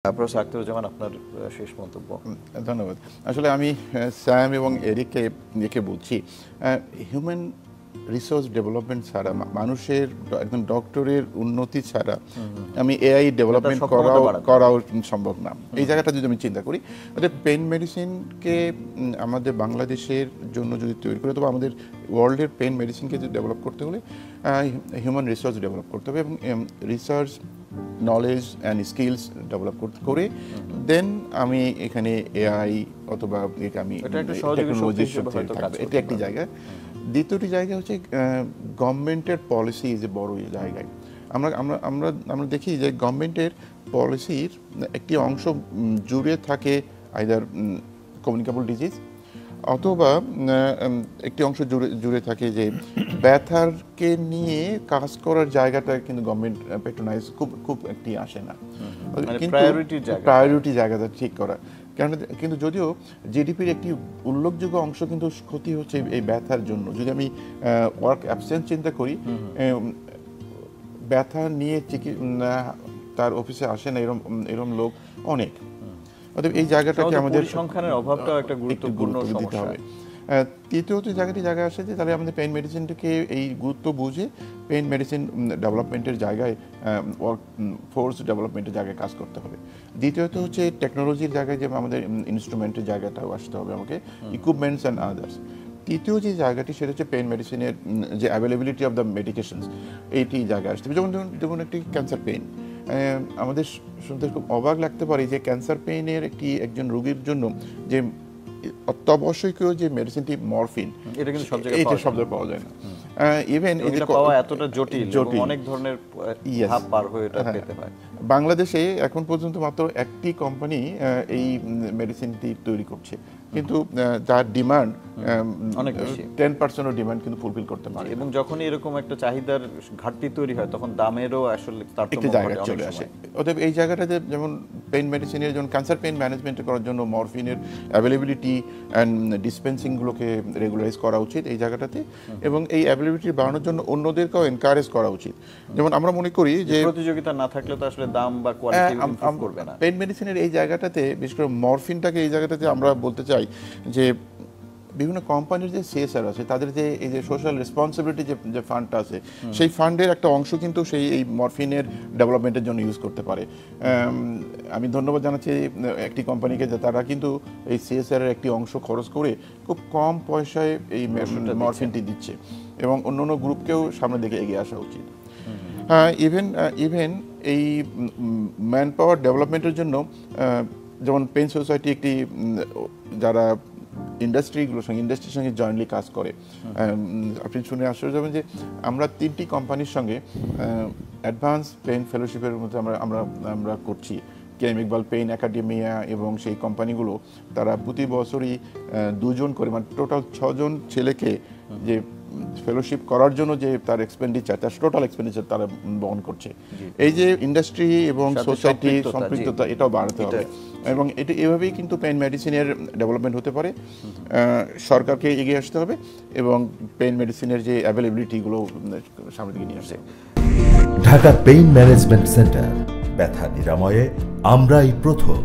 Professor Akhtaruzzaman, আপনার শেষ মন্তব্য। ধন্যবাদ। আসলে আমি স্যাম এবং এরিককে বলছি, হিউম্যান রিসোর্স ডেভেলপমেন্ট ছাড়া, মানুষের একজন ডক্টরের উন্নতি ছাড়া আমি এআই ডেভেলপমেন্ট করাও সম্ভব না। এই জায়গাটা যদি আমি চিন্তা করি, পেইন মেডিসিনকে আমাদের বাংলাদেশের জন্য যদি তৈরি করে, তবে আমাদের ওয়ার্ল্ডের পেইন মেডিসিনকে যদি ডেভেলপ করতে হলে হিউম্যান রিসোর্স ডেভেলপ করতে হবে এবং research knowledge and skills develop করে দেন আমি এখানে এআই অথবা আমি টেকনোলজির সাথে থাকবে, এটা একটি জায়গা। দ্বিতীয়টি জায়গা হচ্ছে গভর্নমেন্টের পলিসি যে বড় জায়গায় আমরা দেখি যে গভর্নমেন্টের পলিসির একটি অংশ জুড়ে থাকে আইদার কমিউনিকেবল ডিজিজ, অথবা একটি অংশ জুড়ে থাকে যে ব্যথারকে নিয়ে কাজ করার জায়গাটা কিন্তু গভর্নমেন্ট প্যাট্রোনাইজ খুব একটি আসে না, কিন্তু প্রায়োরিটি জায়গাটা ঠিক করা। কিন্তু যদিও জিডিপির একটি উল্লেখযোগ্য অংশ কিন্তু ক্ষতি হচ্ছে এই ব্যথার জন্য। যদি আমি ওয়ার্ক অ্যাবসেন্স চিন্তা করি, ব্যথা নিয়ে তার অফিসে আসে না এরকম লোক অনেক। অতএব এই জায়গাটাকে আমাদের সংখ্যানের অভাবটাও একটা গুরুত্বপূর্ণ দিতে হবে। তৃতীয়ত জায়গা আসে যে তাহলে আমাদের পেইন মেডিসিনটাকে এই গুরুত্ব বুঝে পেইন মেডিসিন ডেভেলপমেন্টের জায়গায়, ওয়ার্ক ফোর্স ডেভেলপমেন্টের জায়গায় কাজ করতে হবে। দ্বিতীয়ত হচ্ছে টেকনোলজির জায়গায় যে আমাদের ইনস্ট্রুমেন্টের জায়গাটাও আসতে হবে আমাকে, ইকুইপমেন্টস অ্যান্ড আদার্স। তৃতীয় যে জায়গাটি সেটা হচ্ছে পেইন মেডিসিনের যে অ্যাভেলেবিলিটি অফ দ্য মেডিকেশনস, এইটি জায়গায় আসতে হবে। যেমন একটি ক্যান্সার পেইন, আমাদের শুনতে খুব অবাক লাগতে পারে যে ক্যান্সার পেইনের একজন রোগীর জন্য যে অত্যাবশ্যকীয় যে মেডিসিনটি মরফিন, এটা কিন্তু সব জায়গায় পাওয়া যায় না। ইভেন এটা পাওয়া এতটা জটিল, অনেক ধরনের ধাপ পার হয়ে এটা পেতে হয়। বাংলাদেশে এখন পর্যন্ত মাত্র একটি কোম্পানি এই মেডিসিনটি তৈরি করছে, কিন্তু যার ডিমান্ড অনেক বেশি, 10% ডিমান্ড কিন্তু ফুলফিল করতে পারে। এবং যখনই এরকম একটা চাহিদার ঘাটতি তৈরি হয় তখন দামেরও আসলে একটি জায়গা চলে আসে। অতএব এই জায়গাটাতে যেমন পেইন মেডিসিনের জন্য, ক্যান্সার পেইন ম্যানেজমেন্ট করার জন্য মরফিনের অ্যাভেলেবিলিটি অ্যান্ড ডিসপেন্সিংগুলোকে রেগুলারাইজ করা উচিত এই জায়গাটাতে, এবং এই অ্যাভেলেবিলিটি বাড়ানোর জন্য অন্যদেরকেও এনকারেজ করা উচিত। যেমন আমরা মনে করি যে প্রতিযোগিতা না থাকলে তো আসলে দাম বা কোয়ালিটি ইমপ্রুভ করবে না। পেইন মেডিসিনের এই জায়গাটাতে, বিশেষ করে মরফিনটাকে এই জায়গাটাতে আমরা বলতে চাই যে বিভিন্ন কোম্পানির যে সিএসআর আছে, তাদের যে এই যে সোশ্যাল রেসপন্সিবিলিটি যে ফান্ডটা আছে, সেই ফান্ডের একটা অংশ কিন্তু এই মরফিনের ডেভেলপমেন্টের জন্য ইউজ করতে পারে। আমি ধন্যবাদ জানাচ্ছি একটি কোম্পানিকে যে তারা কিন্তু এই সিএসআর এর একটি অংশ খরচ করে খুব কম পয়সায় এই মরফিনটি দিচ্ছে, এবং অন্য গ্রুপকেও সামনে দিকে এগিয়ে আসা উচিত। ইভেন এই ম্যান পাওয়ার ডেভেলপমেন্টের জন্য যেমন পেইন সোসাইটি একটি, যারা ইন্ডাস্ট্রির সঙ্গে জয়েন্টলি কাজ করে, আপনি শুনে আশ্চর্য হবেন যে আমরা 3টি কোম্পানির সঙ্গে অ্যাডভান্স পেইন ফেলোশিপের মধ্যে আমরা করছি। কেএম ইকবাল পেইন একাডেমিয়া এবং সেই কোম্পানিগুলো তারা প্রতি বছরই 2 জন করে, মানে টোটাল 6 জন ছেলেকে যে ফেলোশিপ করার জন্য যে তার এক্সপেন্ডিচার, তার টোটাল এক্সপেন্ডিচার তারা বহন করছে। এই যে ইন্ডাস্ট্রি এবং সোসাইটি সম্পৃক্ততা, এটাও বাড়াতে হবে, এবং এটা এভাবেই কিন্তু পেইন মেডিসিনের ডেভেলপমেন্ট হতে পারে। সরকারকে এগিয়ে আসতে হবে এবং পেইন মেডিসিনের যে অ্যাভেলেবিলিটিগুলো সামনের দিকে নিয়ে আসে। ঢাকা পেইন ম্যানেজমেন্ট সেন্টার, ব্যথা নিরাময়ে আমরাই প্রথম।